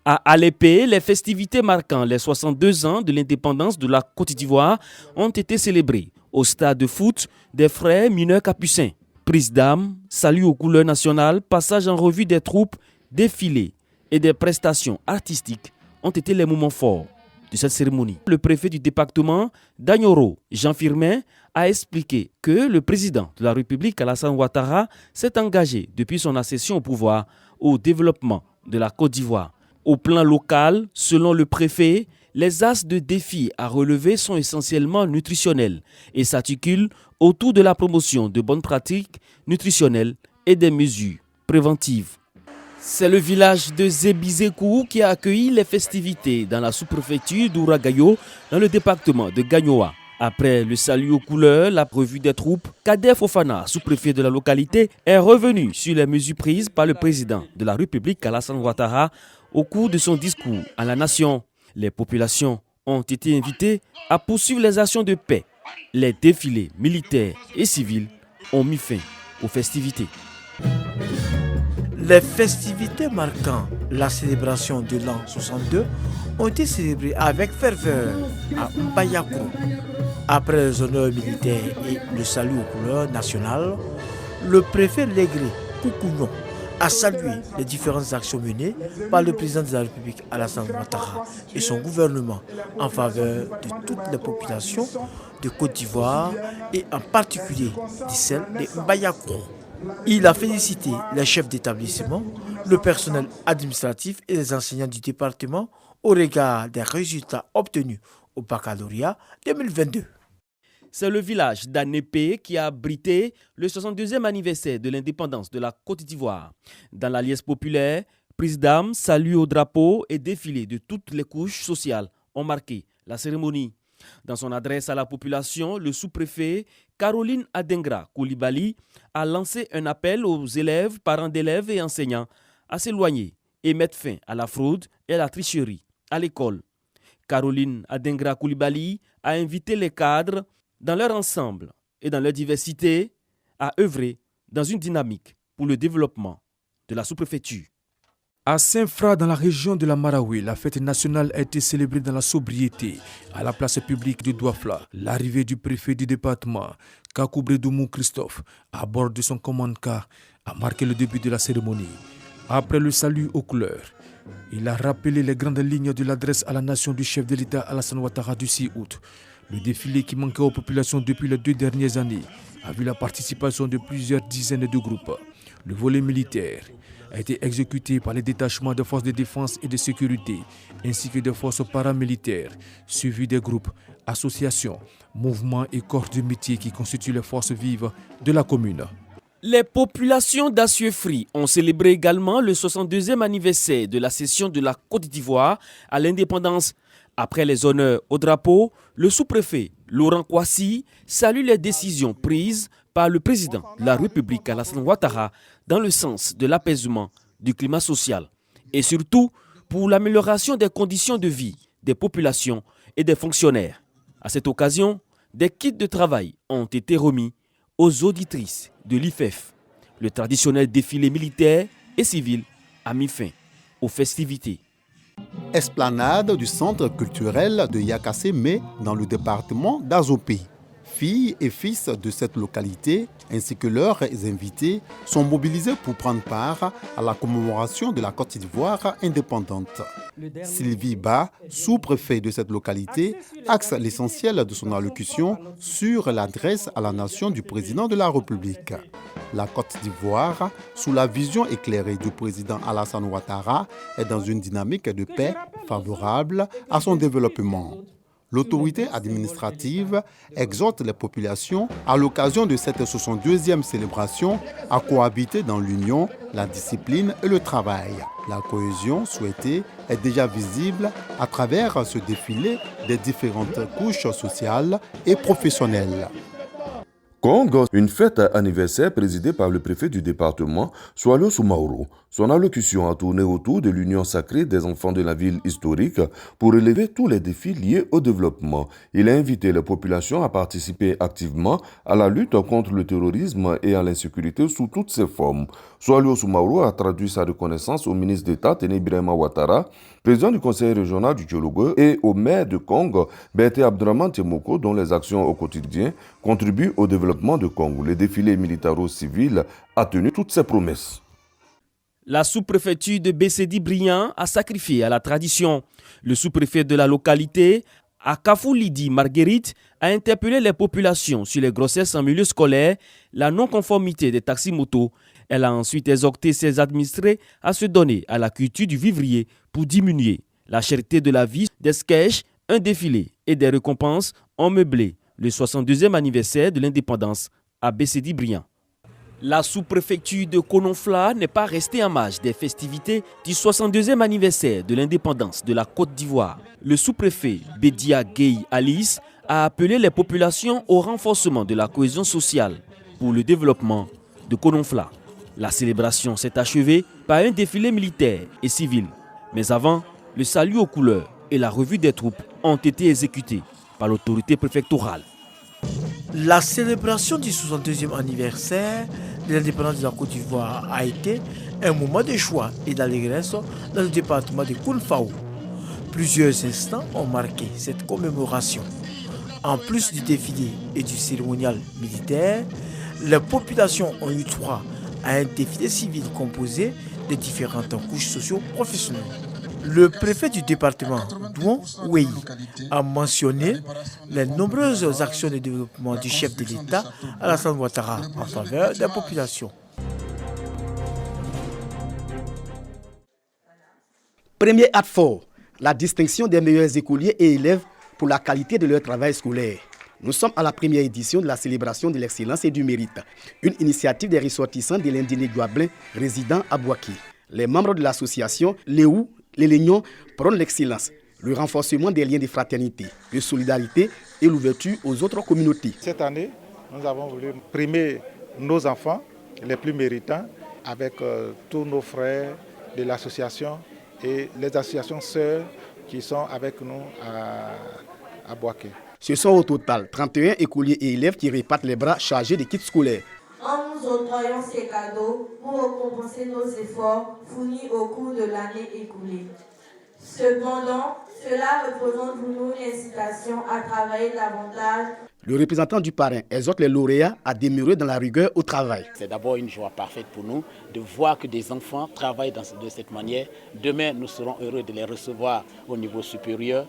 À Alépé, les festivités marquant les 62 ans de l'indépendance de la Côte d'Ivoire ont été célébrées au stade de foot des frères mineurs capucins. Prise d'armes, salut aux couleurs nationales, passage en revue des troupes, défilés et des prestations artistiques ont été les moments forts de cette cérémonie. Le préfet du département d'Anyoro, Jean Firmin, a expliqué que le président de la République, Alassane Ouattara, s'est engagé depuis son accession au pouvoir au développement de la Côte d'Ivoire. Au plan local, selon le préfet, les axes de défis à relever sont essentiellement nutritionnels et s'articulent autour de la promotion de bonnes pratiques nutritionnelles et des mesures préventives. C'est le village de Zébizekou qui a accueilli les festivités dans la sous-préfecture d'Ouragayo, dans le département de Gagnoa. Après le salut aux couleurs, la revue des troupes, Kader Fofana, sous-préfet de la localité, est revenu sur les mesures prises par le président de la République, Alassane Ouattara, au cours de son discours à la nation. Les populations ont été invitées à poursuivre les actions de paix. Les défilés militaires et civils ont mis fin aux festivités. Les festivités marquant la célébration de l'an 62 ont été célébrées avec ferveur à Mbayakou. Après les honneurs militaires et le salut aux couleurs nationales, le préfet Légré Koukounon a salué les différentes actions menées par le président de la République Alassane Ouattara et son gouvernement en faveur de toutes les populations de Côte d'Ivoire et en particulier de celles de Mbayakou. Il a félicité les chefs d'établissement, le personnel administratif et les enseignants du département au regard des résultats obtenus au baccalauréat 2022. C'est le village d'Anépé qui a abrité le 62e anniversaire de l'indépendance de la Côte d'Ivoire. Dans la liesse populaire, prise d'armes, salut au drapeau et défilé de toutes les couches sociales ont marqué la cérémonie. Dans son adresse à la population, le sous-préfet Caroline Adengra Koulibaly a lancé un appel aux élèves, parents d'élèves et enseignants à s'éloigner et mettre fin à la fraude et à la tricherie à l'école. Caroline Adengra Koulibaly a invité les cadres dans leur ensemble et dans leur diversité à œuvrer dans une dynamique pour le développement de la sous-préfecture. À Saint-Fra, dans la région de la Marawi, la fête nationale a été célébrée dans la sobriété. À la place publique de Douafla, l'arrivée du préfet du département, Kakoubre-Doumou Christophe, à bord de son commande-car, a marqué le début de la cérémonie. Après le salut aux couleurs, il a rappelé les grandes lignes de l'adresse à la nation du chef de l'État Alassane Ouattara du 6 août. Le défilé qui manquait aux populations depuis les 2 dernières années a vu la participation de plusieurs dizaines de groupes. Le volet militaire a été exécuté par les détachements de forces de défense et de sécurité, ainsi que des forces paramilitaires, suivis des groupes, associations, mouvements et corps de métier qui constituent les forces vives de la commune. Les populations d'Assieux-Fri ont célébré également le 62e anniversaire de la cession de la Côte d'Ivoire à l'indépendance. Après les honneurs au drapeau, le sous-préfet Laurent Kouassi salue les décisions prises par le président de la République Alassane Ouattara dans le sens de l'apaisement du climat social et surtout pour l'amélioration des conditions de vie des populations et des fonctionnaires. À cette occasion, des kits de travail ont été remis aux auditrices de l'IFEF. Le traditionnel défilé militaire et civil a mis fin aux festivités. Esplanade du centre culturel de Yakassé-Mé dans le département d'Azopé. Filles et fils de cette localité, ainsi que leurs invités, sont mobilisés pour prendre part à la commémoration de la Côte d'Ivoire indépendante. Sylvie Ba, sous-préfet de cette localité, axe l'essentiel de son allocution sur l'adresse à la nation du président de la République. La Côte d'Ivoire, sous la vision éclairée du président Alassane Ouattara, est dans une dynamique de paix favorable à son développement. L'autorité administrative exhorte les populations, à l'occasion de cette 62e célébration, à cohabiter dans l'union, la discipline et le travail. La cohésion souhaitée est déjà visible à travers ce défilé des différentes couches sociales et professionnelles. Kong, une fête anniversaire présidée par le préfet du département, Swalo Soumaoro. Son allocution a tourné autour de l'union sacrée des enfants de la ville historique pour relever tous les défis liés au développement. Il a invité les populations à participer activement à la lutte contre le terrorisme et à l'insécurité sous toutes ses formes. Swalo Soumaoro a traduit sa reconnaissance au ministre d'État Tene Birahima Ouattara, président du conseil régional du Djologo, et au maire de Kong, Berté Abdraman Temoko, dont les actions au quotidien contribuent au développement de Kong. Le défilé militaro-civil a tenu toutes ses promesses. La sous-préfecture de Bessedi-Briand a sacrifié à la tradition. Le sous-préfet de la localité, Akafoulidi Marguerite, a interpellé les populations sur les grossesses en milieu scolaire, la non-conformité des taxis-motos. Elle a ensuite exhorté ses administrés à se donner à la culture du vivrier pour diminuer la cherté de la vie. Des sketchs, un défilé et des récompenses ont meublé le 62e anniversaire de l'indépendance à Bessedi-Briand. La sous-préfecture de Kononfla n'est pas restée en marge des festivités du 62e anniversaire de l'indépendance de la Côte d'Ivoire. Le sous-préfet Bedia Gueye Alice a appelé les populations au renforcement de la cohésion sociale pour le développement de Kononfla. La célébration s'est achevée par un défilé militaire et civil. Mais avant, le salut aux couleurs et la revue des troupes ont été exécutés par l'autorité préfectorale. La célébration du 62e anniversaire de l'indépendance de la Côte d'Ivoire a été un moment de joie et d'allégresse dans le département de Koulfao. Plusieurs instants ont marqué cette commémoration. En plus du défilé et du cérémonial militaire, les populations ont eu droit à un défilé civil composé de différentes couches socio-professionnelles. Le préfet du département, Douan Wei, a mentionné les nombreuses actions de développement du chef de l'État, Alassane Ouattara, en faveur des populations. Premier acte fort, la distinction des meilleurs écoliers et élèves pour la qualité de leur travail scolaire. Nous sommes à la première édition de la célébration de l'excellence et du mérite, une initiative des ressortissants de l'Indéné Guablin résidant à Boaké. Les membres de l'association Léou, les Légnons prônent l'excellence, le renforcement des liens de fraternité, de solidarité et l'ouverture aux autres communautés. Cette année, nous avons voulu primer nos enfants, les plus méritants, avec tous nos frères de l'association et les associations sœurs qui sont avec nous à Boaké. Ce sont au total 31 écoliers et élèves qui repartent les bras chargés de kits scolaires. En nous octroyant ces cadeaux pour récompenser nos efforts fournis au cours de l'année écoulée. Cependant, cela représente pour nous une incitation à travailler davantage. Le représentant du parrain exhorte les lauréats à demeurer dans la rigueur au travail. C'est d'abord une joie parfaite pour nous de voir que des enfants travaillent de cette manière. Demain, nous serons heureux de les recevoir au niveau supérieur.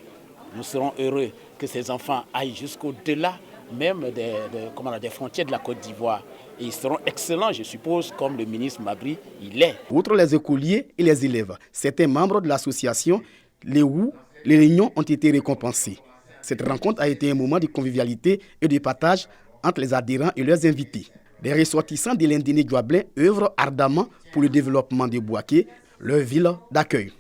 Nous serons heureux que ces enfants aillent jusqu'au-delà même des frontières de la Côte d'Ivoire. Et ils seront excellents, je suppose, comme le ministre Mabry, il est. Outre les écoliers et les élèves, certains membres de l'association Léou, les Réunions ont été récompensés. Cette rencontre a été un moment de convivialité et de partage entre les adhérents et leurs invités. Les ressortissants de l'Indéné Guablin œuvrent ardemment pour le développement de Boaké, leur ville d'accueil.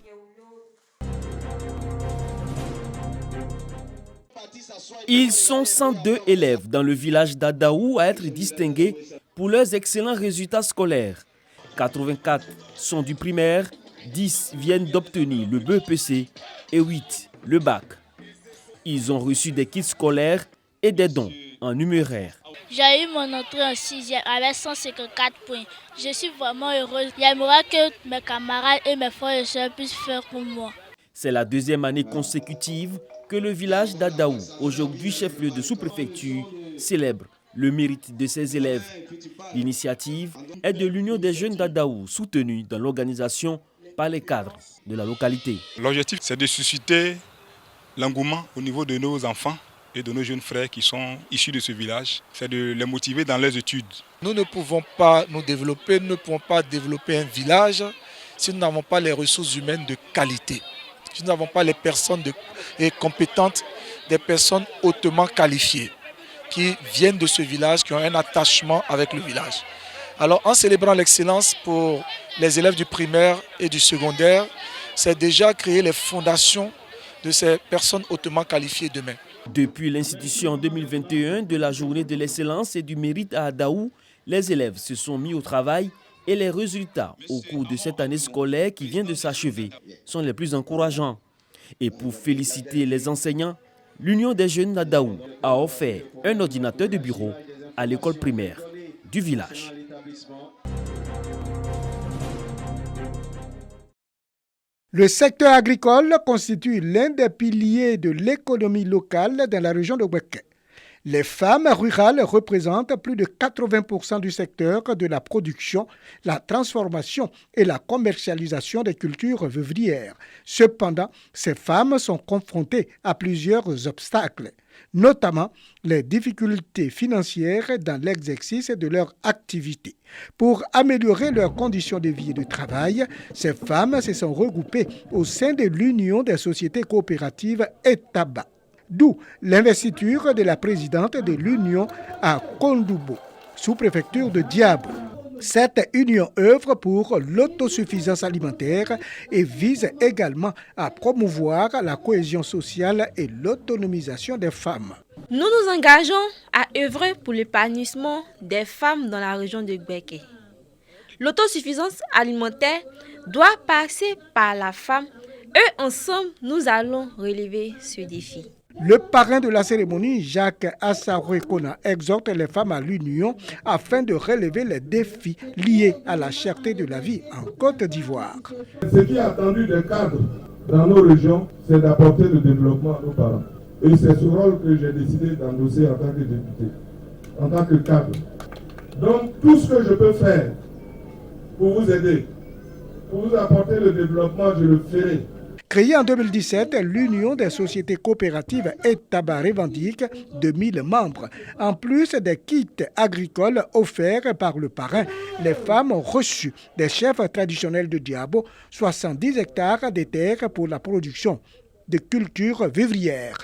Ils sont 102 élèves dans le village d'Adaou à être distingués pour leurs excellents résultats scolaires. 84 sont du primaire, 10 viennent d'obtenir le BEPC et 8 le bac. Ils ont reçu des kits scolaires et des dons en numéraire. J'ai eu mon entrée en 6e avec 154 points. Je suis vraiment heureuse. J'aimerais que mes camarades et mes frères et soeurs puissent faire pour moi. C'est la deuxième année consécutive que le village d'Adaou, aujourd'hui chef-lieu de sous-préfecture, célèbre le mérite de ses élèves. L'initiative est de l'Union des jeunes d'Adaou, soutenue dans l'organisation par les cadres de la localité. L'objectif, c'est de susciter l'engouement au niveau de nos enfants et de nos jeunes frères qui sont issus de ce village. C'est de les motiver dans leurs études. Nous ne pouvons pas nous développer, nous ne pouvons pas développer un village si nous n'avons pas les ressources humaines de qualité. Si nous n'avons pas les personnes compétentes, des personnes hautement qualifiées qui viennent de ce village, qui ont un attachement avec le village. Alors en célébrant l'excellence pour les élèves du primaire et du secondaire, c'est déjà créer les fondations de ces personnes hautement qualifiées demain. Depuis l'institution en 2021 de la journée de l'excellence et du mérite à Daou, les élèves se sont mis au travail et les résultats au cours de cette année scolaire qui vient de s'achever sont les plus encourageants. Et pour féliciter les enseignants, l'Union des jeunes d'Adaou a offert un ordinateur de bureau à l'école primaire du village. Le secteur agricole constitue l'un des piliers de l'économie locale dans la région de Ouéké. Les femmes rurales représentent plus de 80% du secteur de la production, la transformation et la commercialisation des cultures vivrières. Cependant, ces femmes sont confrontées à plusieurs obstacles, notamment les difficultés financières dans l'exercice de leur activité. Pour améliorer leurs conditions de vie et de travail, ces femmes se sont regroupées au sein de l'Union des sociétés coopératives ETABA. D'où l'investiture de la présidente de l'Union à Kondoubo, sous-préfecture de Diabo. Cette union œuvre pour l'autosuffisance alimentaire et vise également à promouvoir la cohésion sociale et l'autonomisation des femmes. Nous nous engageons à œuvrer pour l'épanouissement des femmes dans la région de Gbeke. L'autosuffisance alimentaire doit passer par la femme et ensemble, nous allons relever ce défi. Le parrain de la cérémonie, Jacques Assarouekona, exhorte les femmes à l'union afin de relever les défis liés à la cherté de la vie en Côte d'Ivoire. Ce qui est attendu des cadres dans nos régions, c'est d'apporter le développement à nos parents. Et c'est ce rôle que j'ai décidé d'endosser en tant que député, en tant que cadre. Donc tout ce que je peux faire pour vous aider, pour vous apporter le développement, je le ferai. Créée en 2017, l'Union des sociétés coopératives ETABA revendique 2000 membres. En plus des kits agricoles offerts par le parrain, les femmes ont reçu des chefs traditionnels de Diabo 70 hectares de terres pour la production de cultures vivrières.